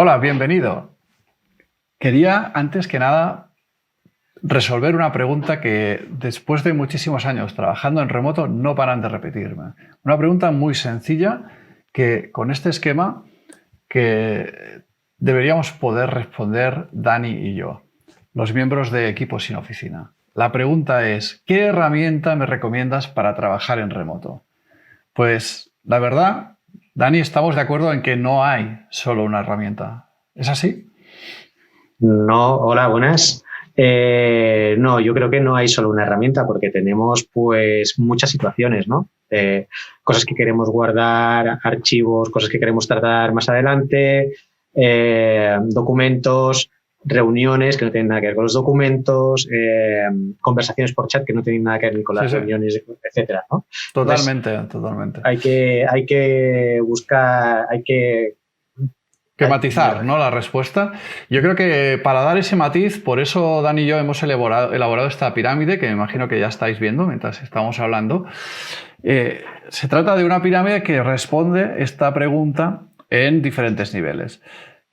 Hola, bienvenido. Quería, antes que nada, resolver una pregunta que después de muchísimos años trabajando en remoto no paran de repetirme. Una pregunta muy sencilla que con este esquema que deberíamos poder responder Dani y yo, los miembros de Equipo Sin Oficina. La pregunta es, ¿qué herramienta me recomiendas para trabajar en remoto? Pues la verdad, Dani, estamos de acuerdo en que no hay solo una herramienta. ¿Es así? No, hola, buenas. No, yo creo que no hay solo una herramienta porque tenemos pues muchas situaciones, ¿no? Cosas que queremos guardar, archivos, cosas que queremos tratar más adelante, documentos, reuniones que no tienen nada que ver con los documentos, conversaciones por chat que no tienen nada que ver ni con Sí, las sí. reuniones, etcétera, ¿no? Entonces, Totalmente, totalmente. hay que buscar, Que matizar, ¿no? La respuesta. Yo creo que para dar ese matiz, por eso Dani y yo hemos elaborado esta pirámide, que me imagino que ya estáis viendo mientras estamos hablando. Se trata de una pirámide que responde esta pregunta en diferentes niveles.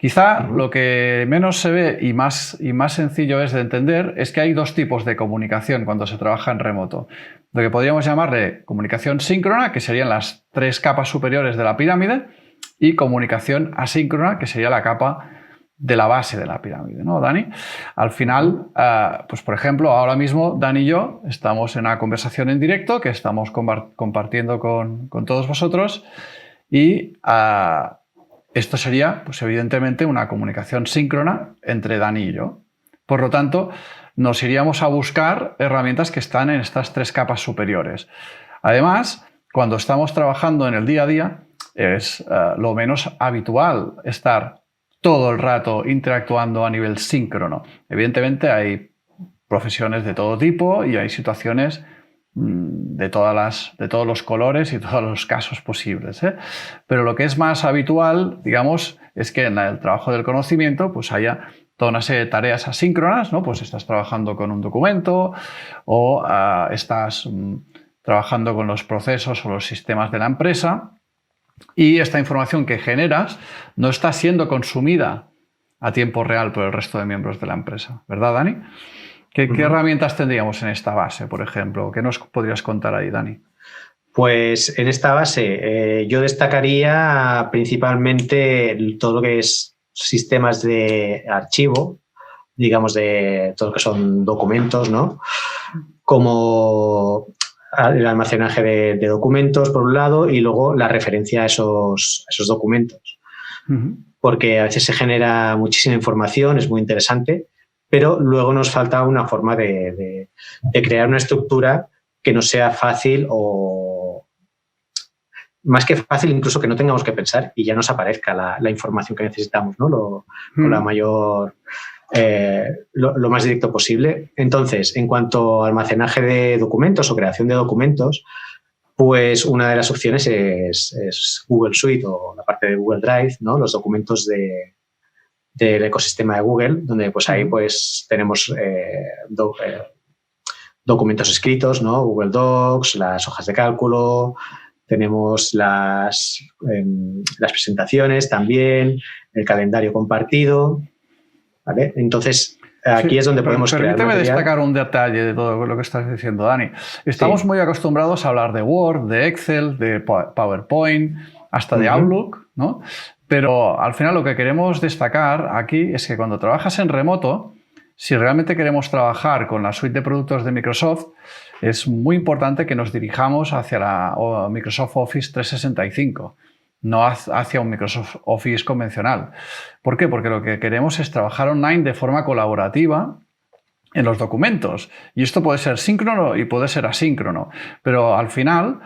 Quizá lo que menos se ve y más sencillo es de entender es que hay dos tipos de comunicación cuando se trabaja en remoto. Lo que podríamos llamarle comunicación síncrona, que serían las tres capas superiores de la pirámide, y comunicación asíncrona, que sería la capa de la base de la pirámide, ¿no, Dani? Al final, pues por ejemplo, ahora mismo Dani y yo estamos en una conversación en directo que estamos compartiendo con todos vosotros y esto sería, pues evidentemente, una comunicación síncrona entre Dani y yo. Por lo tanto, nos iríamos a buscar herramientas que están en estas tres capas superiores. Además, cuando estamos trabajando en el día a día, es lo menos habitual estar todo el rato interactuando a nivel síncrono. Evidentemente hay profesiones de todo tipo y hay situaciones de todos los colores y todos los casos posibles, ¿eh? Pero lo que es más habitual, digamos, es que en el trabajo del conocimiento pues haya toda una serie de tareas asíncronas, ¿no? Pues estás trabajando con un documento o estás trabajando con los procesos o los sistemas de la empresa y esta información que generas no está siendo consumida a tiempo real por el resto de miembros de la empresa. ¿Verdad, Dani? ¿Qué herramientas tendríamos en esta base, por ejemplo? ¿Qué nos podrías contar ahí, Dani? Pues en esta base yo destacaría principalmente todo lo que es sistemas de archivo, digamos de todo lo que son documentos, ¿no? Como el almacenaje de documentos por un lado y luego la referencia a esos documentos. Porque a veces se genera muchísima información, es muy interesante, pero luego nos falta una forma de crear una estructura que nos sea fácil o más que fácil, incluso que no tengamos que pensar y ya nos aparezca la información que necesitamos, ¿no? Con la mayor, lo más directo posible. Entonces, en cuanto a almacenaje de documentos o creación de documentos, pues una de las opciones es Google Suite o la parte de Google Drive, ¿no? Los documentos del ecosistema de Google, donde pues ahí pues tenemos documentos escritos, ¿no? Google Docs, las hojas de cálculo, tenemos las presentaciones también, el calendario compartido, ¿vale? Entonces, aquí Sí, es donde podemos crear permíteme material. destacar un detalle de todo lo que estás diciendo, Dani. Estamos Sí. muy acostumbrados a hablar de Word, de Excel, de PowerPoint, hasta de Outlook, ¿no? Pero al final lo que queremos destacar aquí es que cuando trabajas en remoto, si realmente queremos trabajar con la suite de productos de Microsoft, es muy importante que nos dirijamos hacia la Microsoft Office 365, no hacia un Microsoft Office convencional. ¿Por qué? Porque lo que queremos es trabajar online de forma colaborativa en los documentos. Y esto puede ser síncrono y puede ser asíncrono. Pero al final,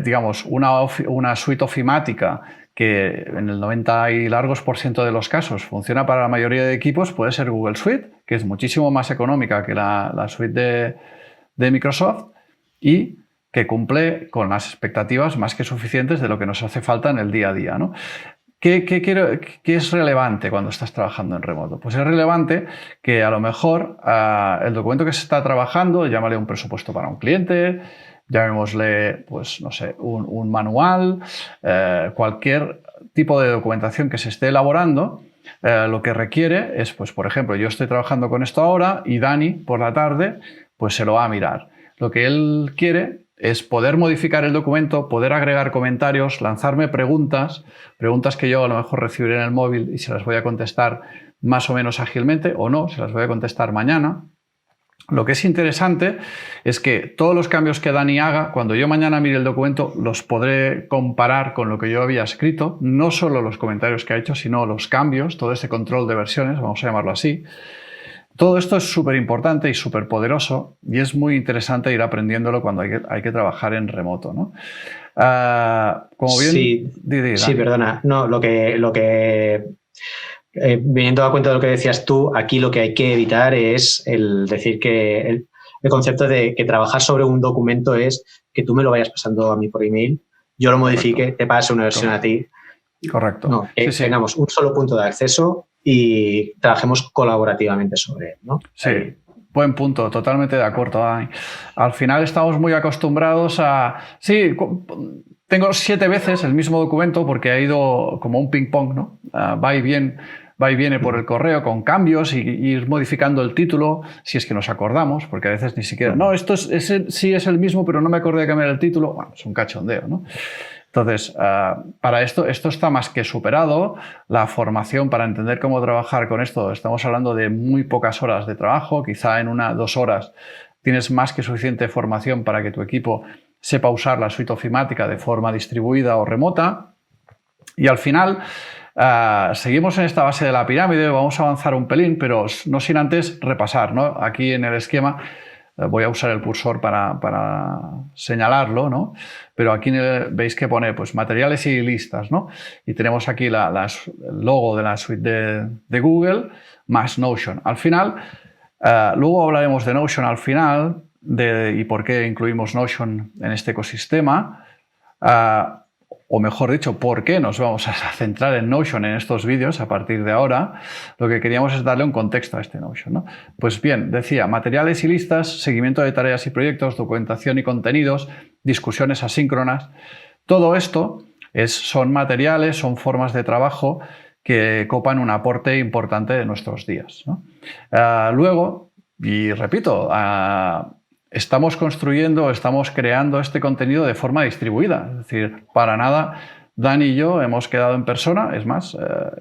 digamos, una suite ofimática que en el 90 y largos por ciento de los casos funciona para la mayoría de equipos puede ser Google Suite, que es muchísimo más económica que la suite de Microsoft y que cumple con las expectativas más que suficientes de lo que nos hace falta en el día a día, ¿no? ¿Qué es relevante cuando estás trabajando en remoto? Pues es relevante que a lo mejor el documento que se está trabajando, llámale un presupuesto para un cliente, llamémosle, pues no sé, un manual, cualquier tipo de documentación que se esté elaborando, lo que requiere es, pues, por ejemplo, yo estoy trabajando con esto ahora y Dani, por la tarde, pues se lo va a mirar. Lo que él quiere es poder modificar el documento, poder agregar comentarios, lanzarme preguntas que yo a lo mejor recibiré en el móvil y se las voy a contestar más o menos ágilmente, o no, se las voy a contestar mañana. Lo que es interesante es que todos los cambios que Dani haga, cuando yo mañana mire el documento, los podré comparar con lo que yo había escrito, no solo los comentarios que ha hecho, sino los cambios, todo ese control de versiones, vamos a llamarlo así. Todo esto es súper importante y súper poderoso y es muy interesante ir aprendiéndolo cuando hay que trabajar en remoto, ¿no? Como bien... Sí, perdona. No, viniendo a cuenta de lo que decías tú, aquí lo que hay que evitar es el decir que el concepto de que trabajar sobre un documento es que tú me lo vayas pasando a mí por email, yo lo modifique, te pase una versión a ti. Correcto. No, que tengamos un solo punto de acceso y trabajemos colaborativamente sobre él, ¿no? Sí, buen punto, totalmente de acuerdo, Dani. Al final estamos muy acostumbrados a... Sí, tengo 7 veces el mismo documento porque ha ido como un ping-pong, ¿no? Va y viene por el correo con cambios y ir modificando el título si es que nos acordamos, porque a veces ni siquiera... No, sí es el mismo, pero no me acordé de cambiar el título. Bueno, es un cachondeo, ¿no? Entonces, para esto está más que superado. La formación para entender cómo trabajar con esto, estamos hablando de muy pocas horas de trabajo, quizá en 1-2 horas tienes más que suficiente formación para que tu equipo sepa usar la suite ofimática de forma distribuida o remota. Y al final, seguimos en esta base de la pirámide, vamos a avanzar un pelín, pero no sin antes repasar, ¿no? Aquí en el esquema voy a usar el cursor para señalarlo, ¿no? Pero aquí veis que pone pues, materiales y listas, ¿no? Y tenemos aquí el logo de la suite de Google más Notion. Al final, luego hablaremos de Notion al final y por qué incluimos Notion en este ecosistema. O mejor dicho, por qué nos vamos a centrar en Notion en estos vídeos a partir de ahora. Lo que queríamos es darle un contexto a este Notion, ¿no? Pues bien, decía, materiales y listas, seguimiento de tareas y proyectos, documentación y contenidos, discusiones asíncronas. Todo esto son materiales, son formas de trabajo que copan un aporte importante de nuestros días, ¿no? Luego, y repito, estamos creando este contenido de forma distribuida. Es decir, para nada, Dani y yo hemos quedado en persona. Es más,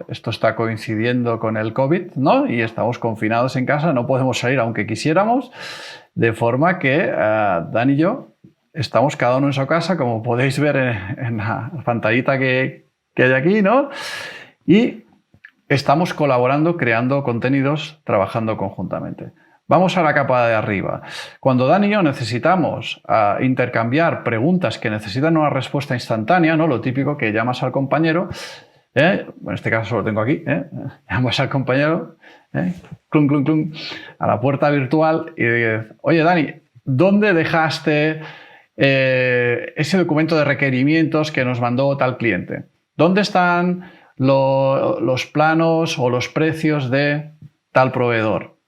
esto está coincidiendo con el COVID, ¿no? Y estamos confinados en casa, no podemos salir aunque quisiéramos. De forma que Dani y yo estamos cada uno en su casa, como podéis ver en la pantallita que hay aquí, ¿no? Y estamos colaborando, creando contenidos, trabajando conjuntamente. Vamos a la capa de arriba. Cuando Dani y yo necesitamos intercambiar preguntas que necesitan una respuesta instantánea, ¿no? Lo típico que llamas al compañero, en este caso lo tengo aquí, llamas al compañero, clun, clun, clun, a la puerta virtual y dices, oye Dani, ¿dónde dejaste ese documento de requerimientos que nos mandó tal cliente? ¿Dónde están los planos o los precios de tal proveedor?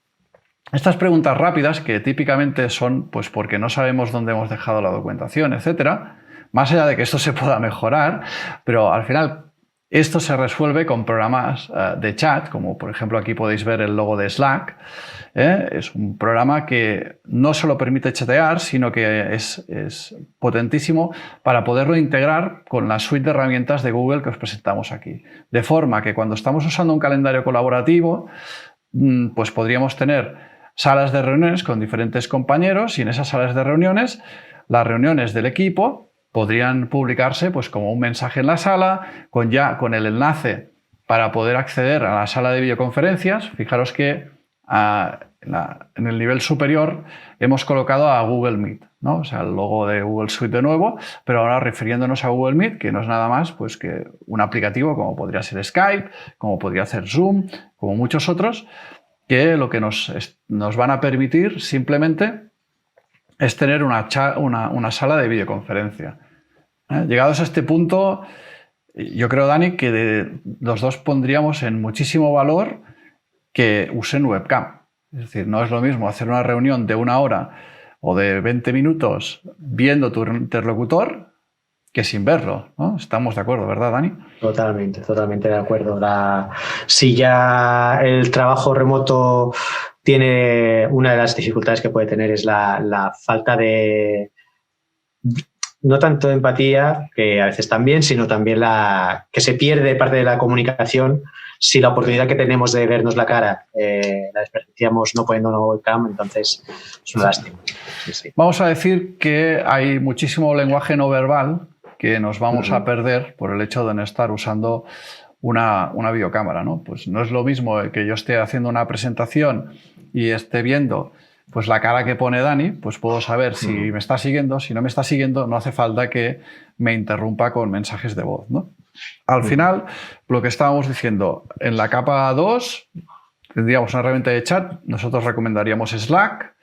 Estas preguntas rápidas, que típicamente son pues porque no sabemos dónde hemos dejado la documentación, etcétera, más allá de que esto se pueda mejorar, pero al final esto se resuelve con programas de chat, como por ejemplo aquí podéis ver el logo de Slack. Es un programa que no solo permite chatear, sino que es potentísimo para poderlo integrar con la suite de herramientas de Google que os presentamos aquí. De forma que cuando estamos usando un calendario colaborativo, pues podríamos tener salas de reuniones con diferentes compañeros y en esas salas de reuniones, las reuniones del equipo podrían publicarse pues, como un mensaje en la sala, con el enlace para poder acceder a la sala de videoconferencias. Fijaros que en el nivel superior hemos colocado a Google Meet, ¿no? O sea, el logo de Google Suite de nuevo, pero ahora refiriéndonos a Google Meet, que no es nada más pues, que un aplicativo como podría ser Skype, como podría ser Zoom, como muchos otros, que lo que nos van a permitir simplemente es tener una sala de videoconferencia. Llegados a este punto, yo creo, Dani, que los dos pondríamos en muchísimo valor que usen webcam. Es decir, no es lo mismo hacer una reunión de 1 hora o de 20 minutos viendo tu interlocutor que sin verlo, ¿no? Estamos de acuerdo, ¿verdad, Dani? Totalmente de acuerdo. Si ya el trabajo remoto tiene una de las dificultades que puede tener es la falta de, no tanto de empatía, que a veces también, sino también que se pierde parte de la comunicación si la oportunidad que tenemos de vernos la cara la desperdiciamos no poniendo una webcam, entonces es una lástima. Sí. Vamos a decir que hay muchísimo lenguaje no verbal que nos vamos a perder por el hecho de no estar usando una videocámara, ¿no? Pues no es lo mismo que yo esté haciendo una presentación y esté viendo pues la cara que pone Dani, pues puedo saber si me está siguiendo, si no me está siguiendo, no hace falta que me interrumpa con mensajes de voz, ¿no? Al final, lo que estábamos diciendo, en la capa 2 tendríamos una herramienta de chat, nosotros recomendaríamos Slack.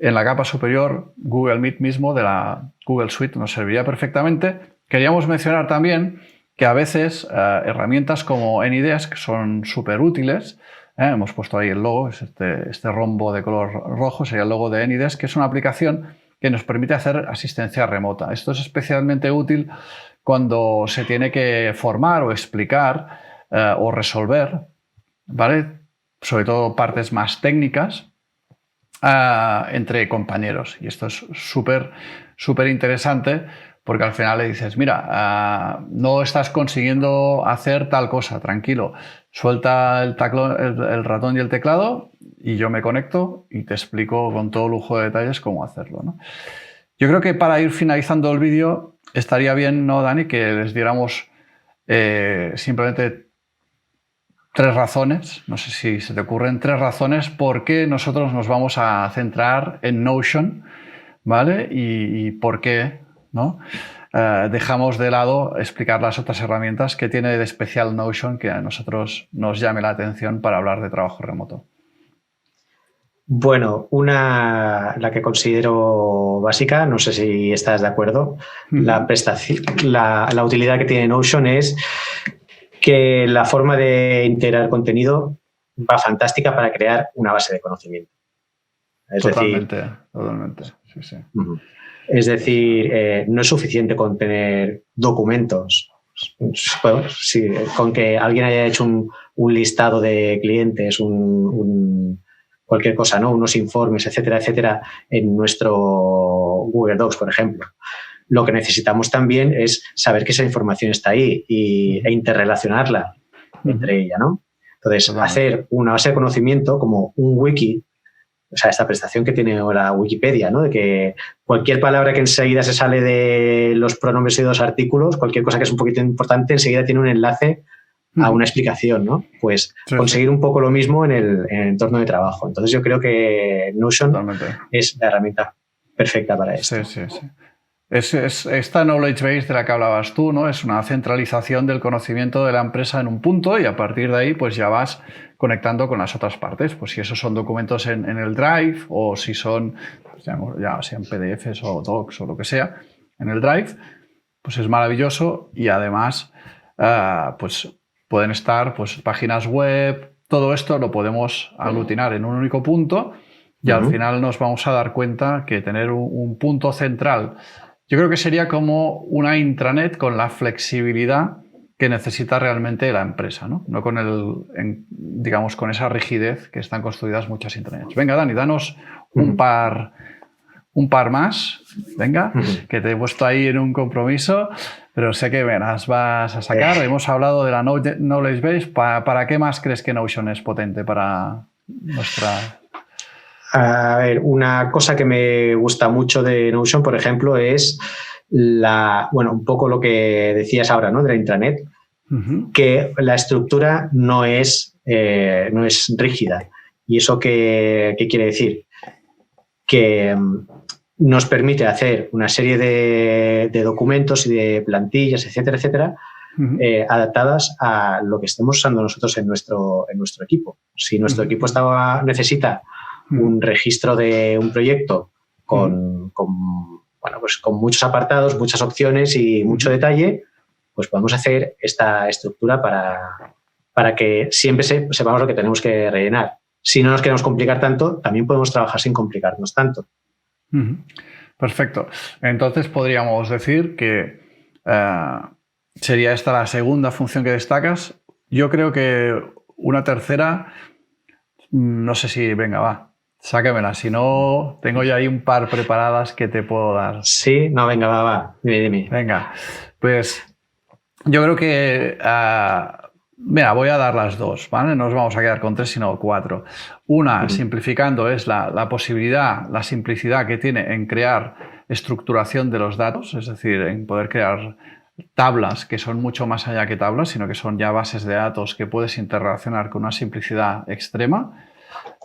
En la capa superior, Google Meet mismo de la Google Suite nos serviría perfectamente. Queríamos mencionar también que a veces herramientas como AnyDesk son súper útiles. Hemos puesto ahí el logo, es este rombo de color rojo, sería el logo de AnyDesk, que es una aplicación que nos permite hacer asistencia remota. Esto es especialmente útil cuando se tiene que formar o explicar o resolver, ¿vale? Sobre todo partes más técnicas, entre compañeros. Y esto es súper interesante porque al final le dices, mira, no estás consiguiendo hacer tal cosa, tranquilo, suelta el ratón y el teclado y yo me conecto y te explico con todo lujo de detalles cómo hacerlo, ¿no? Yo creo que para ir finalizando el vídeo estaría bien, ¿no, Dani?, que les diéramos simplemente 3 razones, no sé si se te ocurren 3 razones por qué nosotros nos vamos a centrar en Notion, ¿vale? Y por qué, ¿no? Dejamos de lado explicar las otras herramientas que tiene de especial Notion que a nosotros nos llame la atención para hablar de trabajo remoto. Bueno, la que considero básica, no sé si estás de acuerdo, la utilidad que tiene Notion es que la forma de integrar contenido va fantástica para crear una base de conocimiento. Totalmente. Sí. Es decir, no es suficiente con tener documentos. Bueno, sí, con que alguien haya hecho un listado de clientes, cualquier cosa, ¿no? Unos informes, etcétera, en nuestro Google Docs, por ejemplo. Lo que necesitamos también es saber que esa información está ahí e interrelacionarla entre ella, ¿no? Entonces, hacer una base de conocimiento como un wiki, o sea, esta prestación que tiene la Wikipedia, ¿no? De que cualquier palabra que enseguida se sale de los pronombres y de los artículos, cualquier cosa que es un poquito importante, enseguida tiene un enlace a una explicación, ¿no? Pues conseguir un poco lo mismo en el entorno de trabajo. Entonces, yo creo que Notion es la herramienta perfecta para esto. Sí. Esta knowledge base de la que hablabas tú, ¿no? Es una centralización del conocimiento de la empresa en un punto y a partir de ahí pues ya vas conectando con las otras partes. Pues si esos son documentos en el Drive o si son, pues ya sean PDFs o Docs o lo que sea, en el Drive, pues es maravilloso y además pues pueden estar pues páginas web, todo esto lo podemos aglutinar en un único punto y al final nos vamos a dar cuenta que tener un punto central, yo creo que sería como una intranet con la flexibilidad que necesita realmente la empresa, ¿no? No digamos, con esa rigidez que están construidas muchas intranets. Venga, Dani, danos un par más, venga, que te he puesto ahí en un compromiso, pero sé que me las vas a sacar. Hemos hablado de la Knowledge Base. ¿Para qué más crees que Notion es potente para nuestra...? A ver, una cosa que me gusta mucho de Notion, por ejemplo, es un poco lo que decías ahora, ¿no? De la intranet, que la estructura no es rígida. ¿Y eso qué quiere decir? Que nos permite hacer una serie de documentos y de plantillas, etcétera, adaptadas a lo que estemos usando nosotros en nuestro equipo. Si nuestro equipo necesita un registro de un proyecto con muchos apartados, muchas opciones y mucho detalle, pues podemos hacer esta estructura para que siempre sepamos lo que tenemos que rellenar. Si no nos queremos complicar tanto, también podemos trabajar sin complicarnos tanto. Perfecto. Entonces podríamos decir que Sería esta la segunda función que destacas. Yo creo que una tercera, no sé si, venga, va, sáquemela. Si no, tengo ya ahí un par preparadas que te puedo dar. Sí, no, venga, va, dime. Venga, pues yo creo que, mira, voy a dar las dos, ¿vale? No nos vamos a quedar con 3, sino 4. Una, simplificando, es la posibilidad, la simplicidad que tiene en crear estructuración de los datos, es decir, en poder crear tablas que son mucho más allá que tablas, sino que son ya bases de datos que puedes interrelacionar con una simplicidad extrema.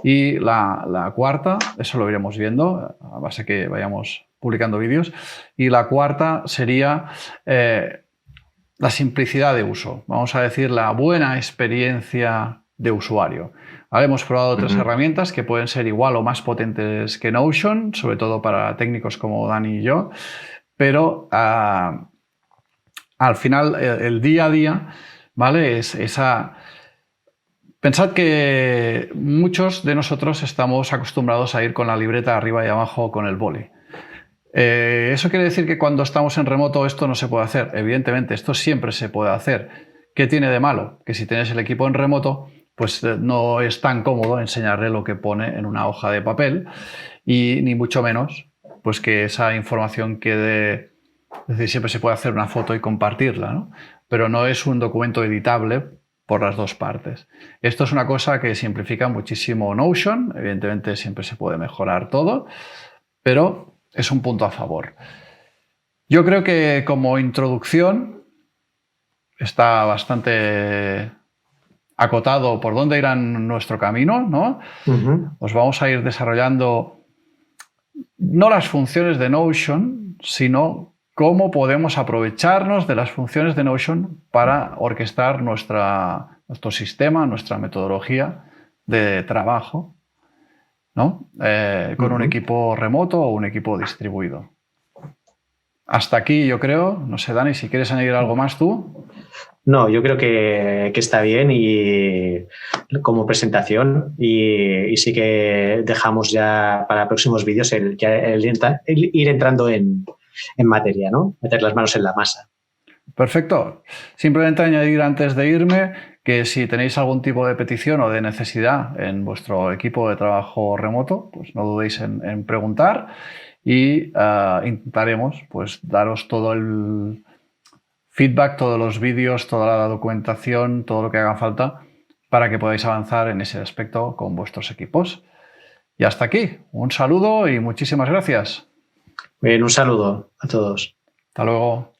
Y la cuarta, eso lo iremos viendo a base que vayamos publicando vídeos, y la cuarta sería la simplicidad de uso, vamos a decir la buena experiencia de usuario. Ahora hemos probado otras herramientas que pueden ser igual o más potentes que Notion, sobre todo para técnicos como Dani y yo, pero al final el día a día, ¿vale? Es esa... Pensad que muchos de nosotros estamos acostumbrados a ir con la libreta arriba y abajo con el boli. ¿Eso quiere decir que cuando estamos en remoto esto no se puede hacer? Evidentemente, esto siempre se puede hacer. ¿Qué tiene de malo? Que si tienes el equipo en remoto, pues no es tan cómodo enseñarle lo que pone en una hoja de papel y ni mucho menos pues que esa información quede... Es decir, siempre se puede hacer una foto y compartirla, ¿no? Pero no es un documento editable por las dos partes. Esto es una cosa que simplifica muchísimo Notion. Evidentemente siempre se puede mejorar todo, pero es un punto a favor. Yo creo que como introducción está bastante acotado por dónde irá nuestro camino, ¿no? Os vamos a ir desarrollando no las funciones de Notion, sino cómo podemos aprovecharnos de las funciones de Notion para orquestar nuestro sistema, nuestra metodología de trabajo, ¿no? Con un equipo remoto o un equipo distribuido. Hasta aquí, yo creo. No sé, Dani, si quieres añadir algo más tú. No, yo creo que está bien y como presentación y sí que dejamos ya para próximos vídeos el ir entrando en materia, ¿no? Meter las manos en la masa. Perfecto. Simplemente añadir antes de irme que si tenéis algún tipo de petición o de necesidad en vuestro equipo de trabajo remoto, pues no dudéis en preguntar y intentaremos pues daros todo el feedback, todos los vídeos, toda la documentación, todo lo que haga falta para que podáis avanzar en ese aspecto con vuestros equipos. Y hasta aquí. Un saludo y muchísimas gracias. Bien, un saludo a todos. Hasta luego.